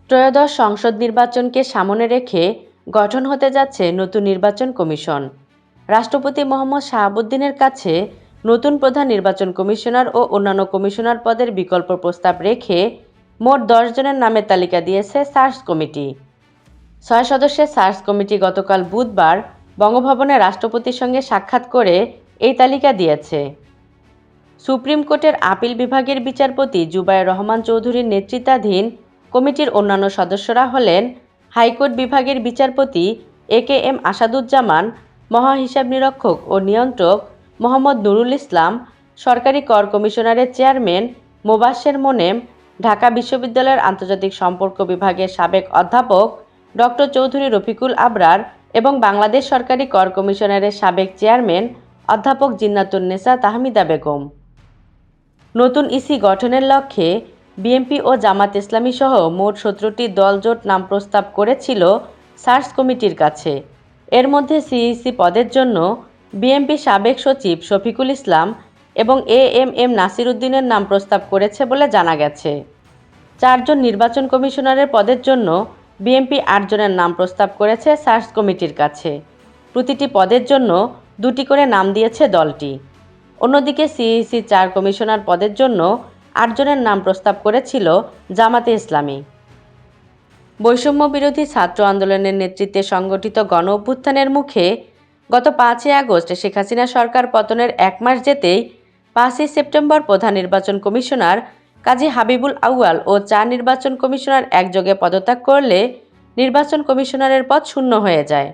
ত্রয়োদশ সংসদ নির্বাচনকে সামনে রেখে গঠন হতে যাচ্ছে নতুন নির্বাচন কমিশন। রাষ্ট্রপতি মোহাম্মদ শাহাবুদ্দিনের কাছে নতুন প্রধান নির্বাচন কমিশনার ও অন্যান্য কমিশনার পদের বিকল্প প্রস্তাব রেখে মোট 10 জনের নামের তালিকা দিয়েছে সার্চ কমিটি। 6 সদস্যের সার্চ কমিটি গতকাল বুধবার বঙ্গভবনে রাষ্ট্রপতির সঙ্গে সাক্ষাৎ করে এই তালিকা দিয়েছে। সুপ্রিম কোর্টের আপিল বিভাগের বিচারপতি জুবায়ের রহমান চৌধুরীর নেতৃত্বাধীন কমিটির অন্যান্য সদস্যরা হলেন হাইকোর্ট বিভাগের বিচারপতি AKM আসাদুজ্জামান, মহাহিসাব নিরীক্ষক ও নিয়ন্ত্রক মোহাম্মদ নুরুল ইসলাম, সরকারি কর কমিশনারের চেয়ারম্যান মোবাশ্বের মোনেম, ঢাকা বিশ্ববিদ্যালয়ের আন্তর্জাতিক সম্পর্ক বিভাগের সাবেক অধ্যাপক ডক্টর চৌধুরী রফিকুল আবরার এবং বাংলাদেশ সরকারি কর কমিশনারের সাবেক চেয়ারম্যান অধ্যাপক জিন্নাতুন্নেসা তাহমিদা বেগম। নতুন ইসি গঠনের লক্ষ্যে বিএনপি ও জামাত ইসলামী সহ মোট 17টি দলজোট নাম প্রস্তাব করেছিল সার্চ কমিটির কাছে। এর মধ্যে সিইসি পদের জন্য বিএনপি সাবেক সচিব শফিকুল ইসলাম এবং AMM নাসির উদ্দিনের নাম প্রস্তাব করেছে বলে জানা গেছে। 4 জন নির্বাচন কমিশনারের পদের জন্য বিএনপি 8 জনের নাম প্রস্তাব করেছে সার্চ কমিটির কাছে। প্রতিটি পদের জন্য 2টি করে নাম দিয়েছে দলটি। অন্যদিকে সিইসি 4 কমিশনার পদের জন্য 8 জনের নাম প্রস্তাব করেছিল জামাতে ইসলামী। বৈষম্য বিরোধী ছাত্র আন্দোলনের নেতৃত্বে সংগঠিত গণ অভ্যুত্থানের মুখে গত 5ই আগস্ট শেখ হাসিনা সরকার পতনের 1 মাস যেতেই 5ই সেপ্টেম্বর প্রধান নির্বাচন কমিশনার কাজী হাবিবুল আউয়াল ও 4 নির্বাচন কমিশনার একযোগে পদত্যাগ করলে নির্বাচন কমিশনারের পদ শূন্য হয়ে যায়।